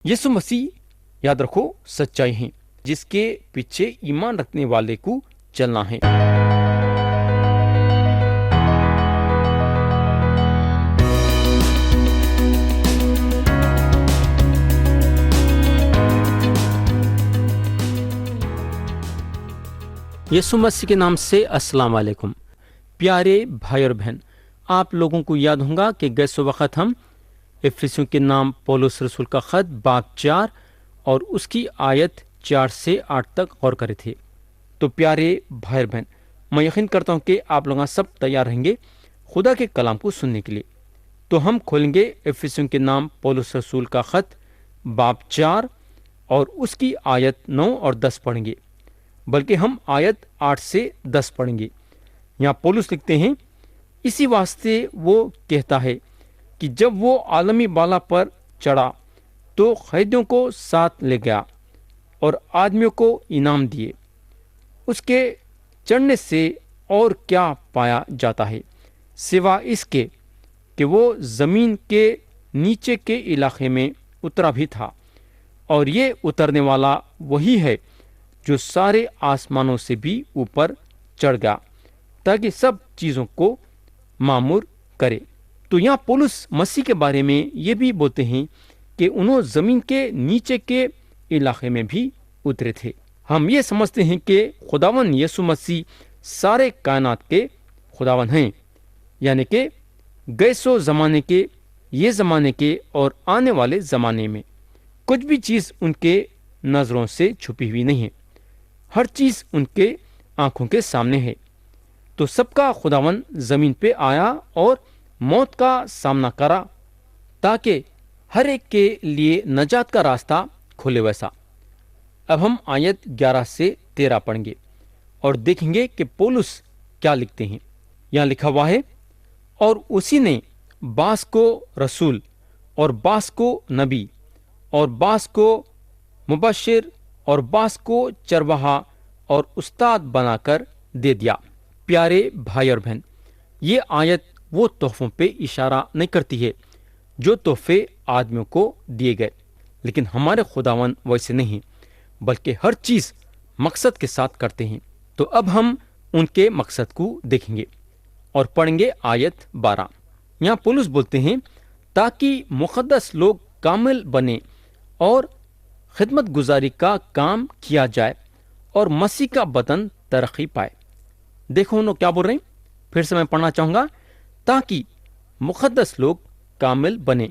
یسوع مسیح یاد رکھو سچائی ہے جس کے پیچھے ایمان رکھنے والے کو چلنا ہے۔ یسوع مسیح کے نام سے السلام علیکم پیارے بھائی اور بہن، آپ لوگوں کو یاد ہوگا کہ گئے سو وقت ہم افسیوں کے نام پولس رسول کا خط باب 4 اور اس کی آیت 4 سے 8 تک غور کرے تھے۔ تو پیارے بھائی اور بہن، میں یقین کرتا ہوں کہ آپ لوگ سب تیار رہیں گے خدا کے کلام کو سننے کے لیے۔ تو ہم کھولیں گے افسیوں کے نام پولس رسول کا خط باب 4 اور اس کی آیت 9 اور 10 پڑھیں گے، بلکہ ہم آیت 8 سے 10 پڑھیں گے۔ یہاں پولس لکھتے ہیں، اسی واسطے وہ کہتا ہے کہ جب وہ عالمی بالا پر چڑھا تو قیدیوں کو ساتھ لے گیا اور آدمیوں کو انعام دیے۔ اس کے چڑھنے سے اور کیا پایا جاتا ہے سوا اس کے کہ وہ زمین کے نیچے کے علاقے میں اترا بھی تھا، اور یہ اترنے والا وہی ہے جو سارے آسمانوں سے بھی اوپر چڑھ گیا تاکہ سب چیزوں کو معمور کرے۔ تو یہاں پولس مسیح کے بارے میں یہ بھی بولتے ہیں کہ انہوں زمین کے نیچے کے علاقے میں بھی اترے تھے۔ ہم یہ سمجھتے ہیں کہ خداوند یسوع مسیح سارے کائنات کے خداوند ہیں، یعنی کہ گئے سو زمانے کے، یہ زمانے کے اور آنے والے زمانے میں کچھ بھی چیز ان کے نظروں سے چھپی ہوئی نہیں ہے، ہر چیز ان کے آنکھوں کے سامنے ہے۔ تو سب کا خداوند زمین پہ آیا اور موت کا سامنا کرا تاکہ ہر ایک کے لیے نجات کا راستہ کھلے۔ ویسا اب ہم آیت 11 سے 13 پڑھیں گے اور دیکھیں گے کہ پولس کیا لکھتے ہیں۔ یہاں لکھا ہوا ہے، اور اسی نے بعض کو رسول اور بعض کو نبی اور بعض کو مبشر اور بعض کو چرواہا اور استاد بنا کر دے دیا۔ پیارے بھائی اور بہن، یہ آیت وہ تحفوں پہ اشارہ نہیں کرتی ہے جو تحفے آدمیوں کو دیے گئے، لیکن ہمارے خداوند ویسے نہیں، بلکہ ہر چیز مقصد کے ساتھ کرتے ہیں۔ تو اب ہم ان کے مقصد کو دیکھیں گے اور پڑھیں گے آیت 12۔ یہاں پولس بولتے ہیں، تاکہ مقدس لوگ کامل بنے اور خدمت گزاری کا کام کیا جائے اور مسیح کا بدن ترقی پائے۔ دیکھو انہوں کیا بول رہے ہیں، پھر سے میں پڑھنا چاہوں گا، تاکہ مقدس لوگ کامل بنے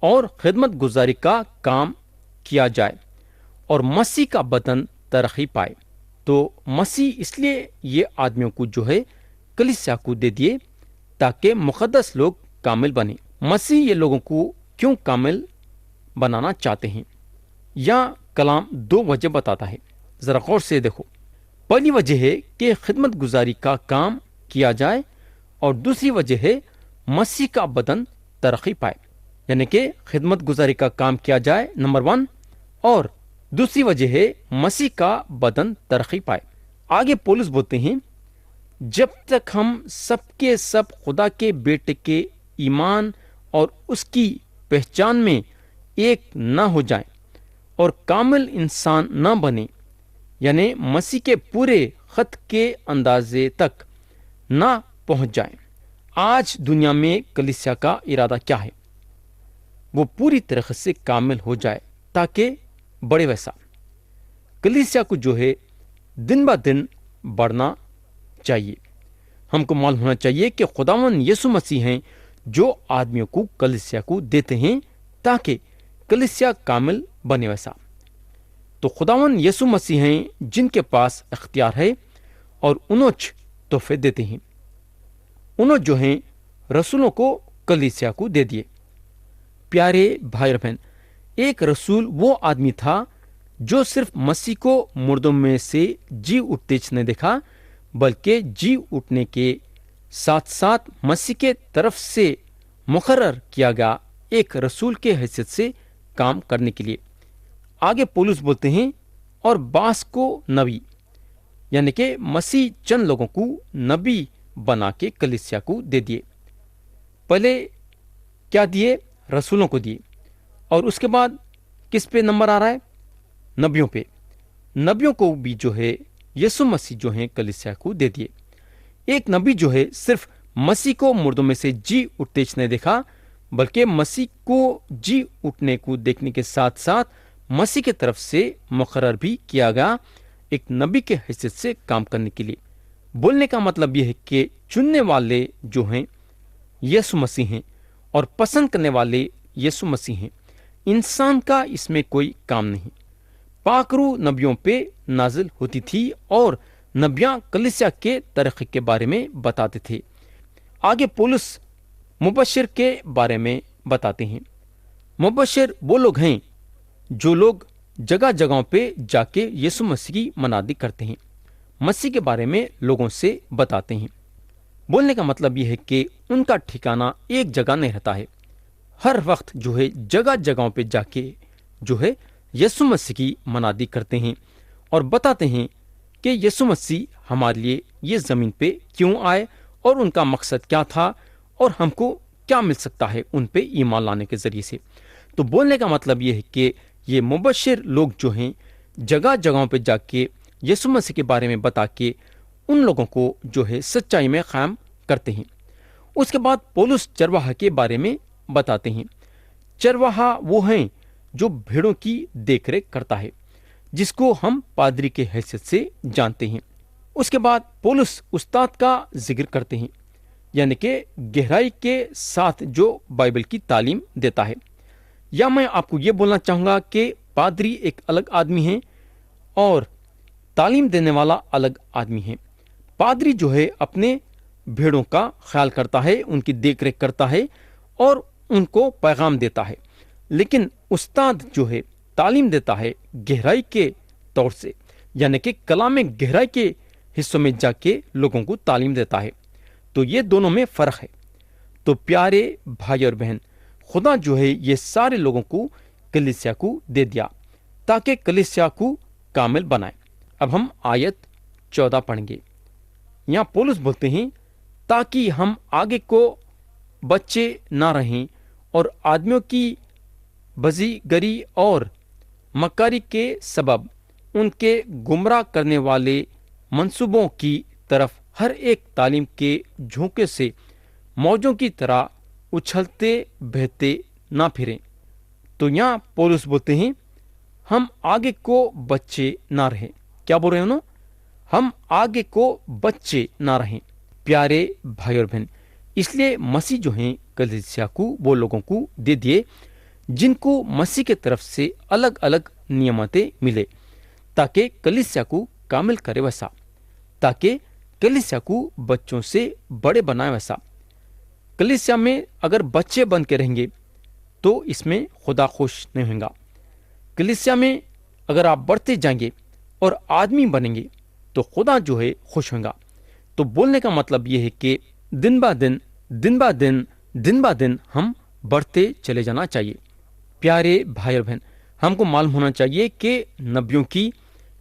اور خدمت گزاری کا کام کیا جائے اور مسیح کا بدن ترقی پائے۔ تو مسیح اس لیے یہ آدمیوں کو جو ہے کلیسیا کو دے دیے تاکہ مقدس لوگ کامل بنے۔ مسیح یہ لوگوں کو کیوں کامل بنانا چاہتے ہیں؟ یہاں کلام 2 وجہ بتاتا ہے، ذرا غور سے دیکھو۔ پہلی وجہ ہے کہ خدمت گزاری کا کام کیا جائے، اور دوسری وجہ ہے مسیح کا بدن ترقی پائے، یعنی کہ خدمت گزاری کا کام کیا جائے نمبر 1، اور دوسری وجہ ہے مسیح کا بدن ترقی پائے۔ آگے پولس بولتے ہیں، جب تک ہم سب کے سب خدا کے بیٹے کے ایمان اور اس کی پہچان میں ایک نہ ہو جائیں اور کامل انسان نہ بنے، یعنی مسیح کے پورے خط کے اندازے تک نہ پہنچ جائیں۔ آج دنیا میں کلیسیا کا ارادہ کیا ہے؟ وہ پوری طرح سے کامل ہو جائے تاکہ بڑے۔ ویسا کلیسیا کو جو ہے دن بہ دن بڑھنا چاہیے۔ ہم کو معلوم ہونا چاہیے کہ خداوند یسوع مسیح ہیں جو آدمیوں کو کلیسیا کو دیتے ہیں تاکہ کلیسیا کامل بنے۔ ویسا تو خداوند یسوع مسیح ہیں جن کے پاس اختیار ہے اور انہوں تحفے دیتے ہیں۔ انہوں جو ہیں رسولوں کو کلیسیا کو دے دیے۔ پیارے بھائی اور بہن، ایک رسول وہ آدمی تھا جو صرف مسیح کو مردوں میں سے جی اٹھتے نہیں دیکھا، بلکہ جی اٹھنے کے ساتھ ساتھ مسیح کے طرف سے مقرر کیا گیا ایک رسول کے حیثیت سے کام کرنے کے لیے۔ آگے پولس بولتے ہیں، اور بعض کو نبی، یعنی کہ مسیح چند لوگوں کو نبی بنا کے کلیسیا کو دے دیے۔ پہلے کیا دیے؟ رسولوں کو دیے، اور اس کے بعد किस पे नंबर आ रहा है? नबियों पे। नबियों को भी जो है यीशु मसीह जो है कलीसिया को दे दिए। एक नबी जो है सिर्फ मसीह को मुर्दों में से जी उठते नहीं देखा, बल्कि मसीह को जी उठने को देखने के साथ साथ मसीह की तरफ से मुकर्रर भी किया गया एक नबी के हैसियत से काम करने के लिए। बोलने का मतलब यह है कि चुनने वाले जो हैं यीशु मसीह हैं और पसंद करने वाले यीशु मसीह हैं। इंसान का इसमें कोई काम नहीं। पाकरू नबियों पे नाजिल होती थी और नबियां कलीसिया के तरक्की के बारे में बताते थे। आगे पौलुस मुबश्शिर के बारे में बताते हैं। मुबश्शिर वो लोग हैं जो लोग जगह जगहों पे जाके यीशु मसीह की मनादी करते हैं, मसीह के बारे में लोगों से बताते हैं। बोलने का मतलब यह है कि उनका ठिकाना एक जगह नहीं रहता है। हर वक्त जो है जगह जगहों पे जाके जो है यीशु मसीह की मनादी करते हैं और बताते हैं कि यीशु मसीह हमारे लिए ये ज़मीन पे क्यों आए और उनका मकसद क्या था और हमको क्या मिल सकता है उन पे ईमान लाने के ज़रिए से। तो बोलने का मतलब ये है कि ये मुबश्शिर लोग जो हैं जगह जगहों पे जाके यीशु मसीह के बारे में बता के उन लोगों को जो है सच्चाई में कायम करते हैं। उसके बाद पौलुस चरवाहा के बारे में बताते हैं। चरवाहा वो हैं जो भेड़ों की देखरेख करता है, जिसको हम पादरी के हैसियत से जानते हैं। उसके बाद पौलुस उस्ताद का जिक्र करते हैं, यानी कि गहराई के साथ जो बाइबल की तालीम देता है। या मैं आपको ये बोलना चाहूँगा कि पादरी एक अलग आदमी है और तालीम देने वाला अलग आदमी है। पादरी जो है अपने भेड़ों का ख्याल करता है, उनकी देखरेख करता है और उनको पैगाम देता है, लेकिन उस्ताद जो है तालीम देता है गहराई के तौर से, यानी कि कलाम में गहराई के हिस्सों में जाके लोगों को तालीम देता है। तो ये दोनों में फ़र्क है। तो प्यारे भाई और बहन, खुदा जो है ये सारे लोगों को कलीसिया को दे दिया ताकि कलीसिया को कामिल बनाए। अब हम आयत 14 पढ़ेंगे। यहाँ पौलुस बोलते हैं, ताकि हम आगे को बच्चे ना रहें और आदमियों की बजीगरी और मकारी के सबब उनके गुमराह करने वाले मंसूबों की तरफ हर एक तालीम के झोंके से मौजों की तरह उछलते बहते ना फिरें। तो यहाँ पौलुस बोलते हैं हम आगे को बच्चे ना रहें। क्या बोल रहे हैं उन्होंने? हम आगे को बच्चे ना रहें। प्यारे भाई और बहन, इसलिए मसीह जो हैं कलीसिया को वो लोगों को दे दिए जिनको मसीह के तरफ से अलग अलग नियमतें मिले, ताकि कलीसिया को कामिल करे वैसा, ताकि कलीसिया को बच्चों से बड़े बनाए वैसा। कलीसिया में अगर बच्चे बन के रहेंगे तो इसमें खुदा खुश नहीं होगा। कलीसिया में अगर आप बढ़ते जाएंगे और आदमी बनेंगे तो खुदा जो है खुश होगा। तो बोलने का मतलब यह है कि दिन बा दिन हम बढ़ते चले जाना चाहिए। प्यारे भाई और बहन, हमको मालूम होना चाहिए कि नबियों की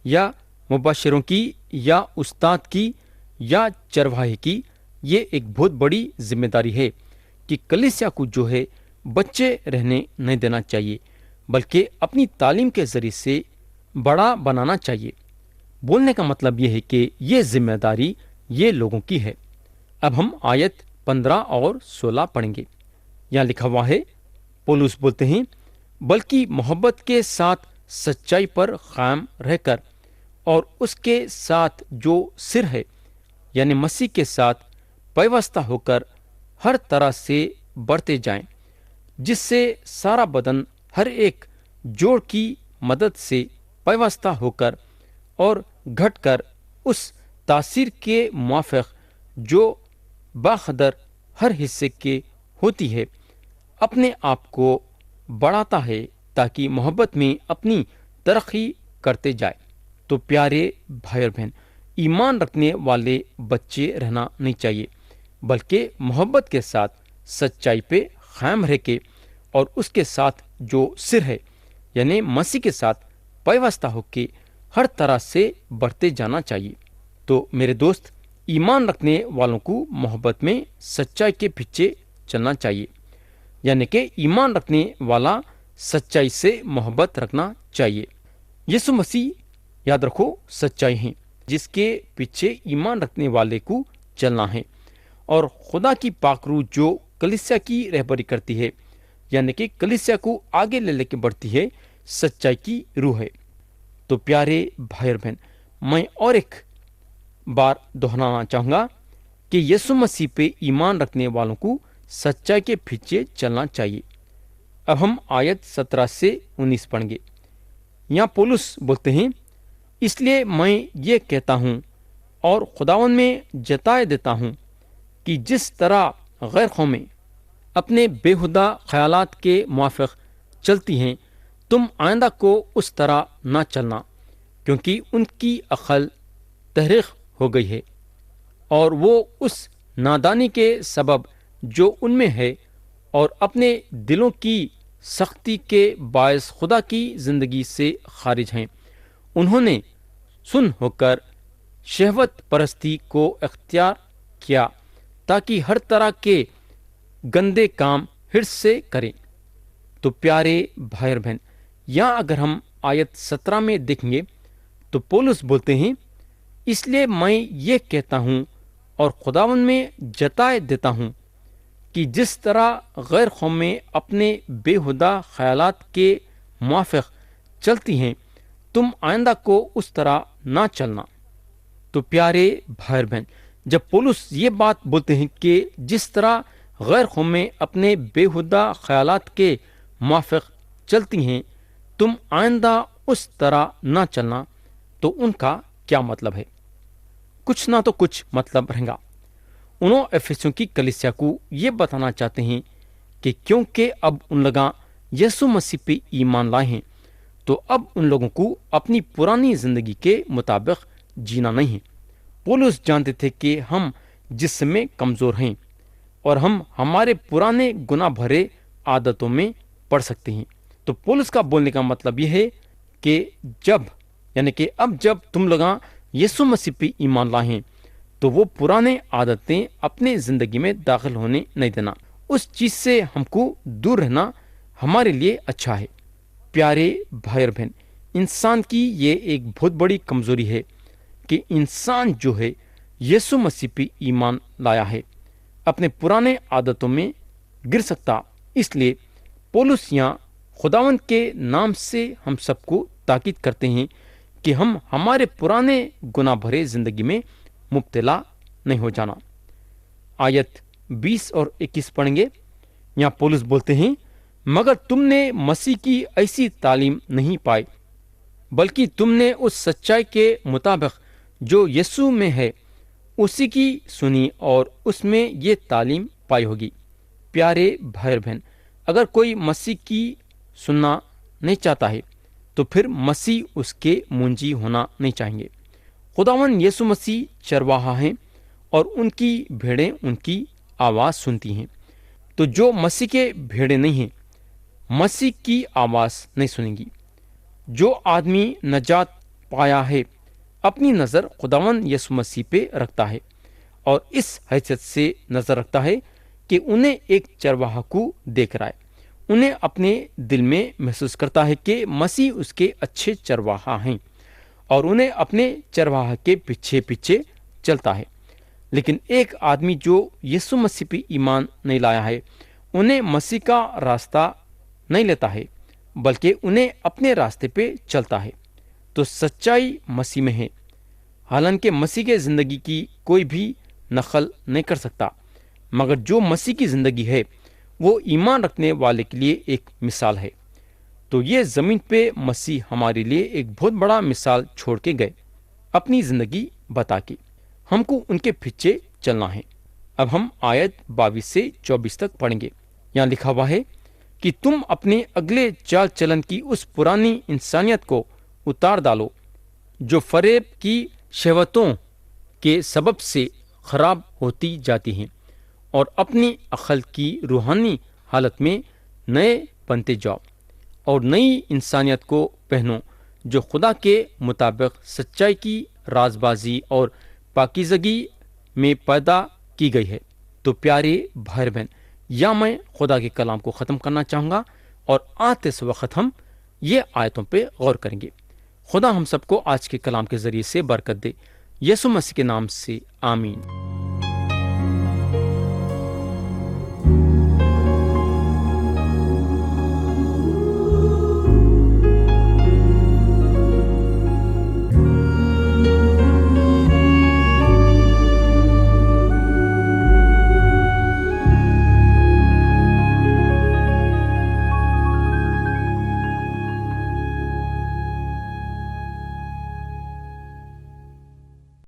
या मुबश्शिरों की या उस्ताद की या चरवाहे की ये एक बहुत बड़ी जिम्मेदारी है कि कलीसिया को जो है बच्चे रहने नहीं देना चाहिए, बल्कि अपनी तालीम के जरिए से बड़ा बनाना चाहिए। बोलने का मतलब यह है कि ये जिम्मेदारी ये लोगों की है। अब हम आयत 15 और 16 पढ़ेंगे। यहाँ लिखा हुआ है, पौलुस बोलते हैं, बल्कि मोहब्बत के साथ सच्चाई पर कायम रहकर और उसके साथ जो सिर है यानी मसीह के साथ पैवस्ता होकर हर तरह से बढ़ते जाएं, जिससे सारा बदन हर एक जोड़ की मदद से पैवस्ता होकर और घटकर उस तासीर के मुआफ़िक जो बाखदर हर हिस्से के होती है अपने आप को बढ़ाता है, ताकि मोहब्बत में अपनी तरक्की करते जाए। तो प्यारे भाई और बहन, ईमान रखने वाले बच्चे रहना नहीं चाहिए, बल्कि मोहब्बत के साथ सच्चाई पे कायम रह के और उसके साथ जो सिर है यानी मसीह के साथ पैवस्ता होके हर तरह से बढ़ते जाना चाहिए। तो मेरे दोस्त, ईमान रखने वालों को मोहब्बत में सच्चाई के पीछे चलना चाहिए, यानी कि ईमान रखने वाला सच्चाई से मोहब्बत रखना चाहिए। यीशु मसीह, याद रखो, सच्चाई है जिसके पीछे ईमान रखने वाले को चलना है, और खुदा की पाक रूह जो कलीसिया की रहबरी करती है, यानी कि कलीसिया को आगे ले लेके बढ़ती है, सच्चाई की रूह है। तो प्यारे भाई और बहन, मैं और एक बार दोहराना चाहूंगा कि यीशु मसीह पे ईमान रखने वालों को सच्चाई के पीछे चलना चाहिए। अब हम आयत 17 से 19 पढ़ेंगे। यहाँ पौलुस बोलते हैं, इसलिए मैं ये कहता हूँ और खुदावन में जताए देता हूँ कि जिस तरह गैर कौमें अपने बेहुदा ख्यालात के मुआफिक चलती हैं, तुम आइंदा को उस तरह न चलना, क्योंकि उनकी अक्ल तहरीक हो गई है और वो उस नादानी के सबब जो उनमें है और अपने दिलों की सख्ती के बायस खुदा की जिंदगी से खारिज हैं। उन्होंने सुन होकर शहवत परस्ती को इख्तियार किया ताकि हर तरह के गंदे काम हिर्स से करें। तो प्यारे भाई और बहन, यहाँ अगर हम आयत 17 में देखेंगे तो पौलुस बोलते हैं, इसलिए मैं ये कहता हूँ और खुदावन में जताए देता हूँ कि जिस तरह गैर कौमें अपने बेहुदा ख्यालात के मुआफिक चलती हैं, तुम आइंदा को उस तरह ना चलना। तो प्यारे भाई और बहन, जब पौलुस ये बात बोलते हैं कि जिस तरह गैर कौमें अपने बेहुदा ख्यालात के मुआफिक चलती हैं, तुम आइंदा उस तरह ना चलना, तो उनका क्या मतलब है? कुछ ना तो कुछ मतलब रहेगा। उन्होंने एफेसियों की कलीसिया को ये बताना चाहते हैं कि क्योंकि अब उन लोग यीशु मसीह पे ईमान लाए हैं, तो अब उन लोगों को अपनी पुरानी जिंदगी के मुताबिक जीना नहीं है। पौलुस जानते थे कि हम जिस्म में कमजोर हैं और हम हमारे पुराने गुनाह भरे आदतों में पड़ सकते हैं। तो पौलुस का बोलने का मतलब यह है कि जब, यानी कि अब जब तुम लोग यीशु मसीह पे ईमान लाए हैं, तो वो पुराने आदतें अपने जिंदगी में दाखिल होने नहीं देना। उस चीज से हमको दूर रहना हमारे लिए अच्छा है। प्यारे भाई और बहन, इंसान की ये एक बहुत बड़ी कमजोरी है कि इंसान जो है यीशु मसीह पे ईमान लाया है, अपने पुराने आदतों में गिर सकता। इसलिए पौलुस यहाँ खुदावन के नाम से हम सबको ताकीद करते हैं कि हम हमारे पुराने गुनाह भरे जिंदगी में मुब्तला नहीं हो जाना। आयत 20 और 21 पढ़ेंगे। यहाँ पौलुस बोलते हैं, मगर तुमने मसीह की ऐसी तालीम नहीं पाई, बल्कि तुमने उस सच्चाई के मुताबिक जो यीशु में है उसी की सुनी और उसमें ये तालीम पाई होगी। प्यारे भाई और बहन, अगर कोई मसीह की सुनना नहीं चाहता है तो फिर मसीह उसके मुंजी होना नहीं चाहिए। खुदावन यीशु मसीह चरवाहा हैं और उनकी भेड़ें उनकी आवाज़ सुनती हैं। तो जो मसीह के भेड़े नहीं हैं, मसीह की आवाज़ नहीं सुनेंगी। जो आदमी नजात पाया है अपनी नज़र खुदावन यीशु मसीह पे रखता है और इस हैसियत से नज़र रखता है कि उन्हें एक चरवाहा को देख रहा है। उन्हें अपने दिल में महसूस करता है कि मसीह उसके अच्छे चरवाहा हैं और उन्हें अपने चरवाहा के पीछे पीछे चलता है। लेकिन एक आदमी जो यीशु मसीह पे ईमान नहीं लाया है, उन्हें मसीह का रास्ता नहीं लेता है, बल्कि उन्हें अपने रास्ते पे चलता है। तो सच्चाई मसीह में है। हालांकि मसीह के ज़िंदगी की कोई भी नकल नहीं कर सकता, मगर जो मसीह की ज़िंदगी है वो ईमान रखने वाले के लिए एक मिसाल है। तो ये ज़मीन पे मसीह हमारे लिए एक बहुत बड़ा मिसाल छोड़ के गए, अपनी ज़िंदगी बता के। हमको उनके पीछे चलना है। अब हम आयत 22 से 24 तक पढ़ेंगे। यहाँ लिखा हुआ है कि तुम अपने अगले चाल चलन की उस पुरानी इंसानियत को उतार डालो जो फरेब की शहवतों के सबब से खराब होती जाती हैं, और अपनी अक्ल की रूहानी हालत में नए बनते जाओ और नई इंसानियत को पहनो जो खुदा के मुताबिक सच्चाई की राजबाजी और पाकीज़गी में पैदा की गई है। तो प्यारे भाई बहन, या मैं खुदा के कलाम को ख़त्म करना चाहूँगा اور آتے اس وقت ہم یہ آیتوں پہ غور کریں گے۔ خدا ہم سب کو آج کے کلام کے ذریعے سے برکت دے، یسوع مسیح کے نام سے آمین۔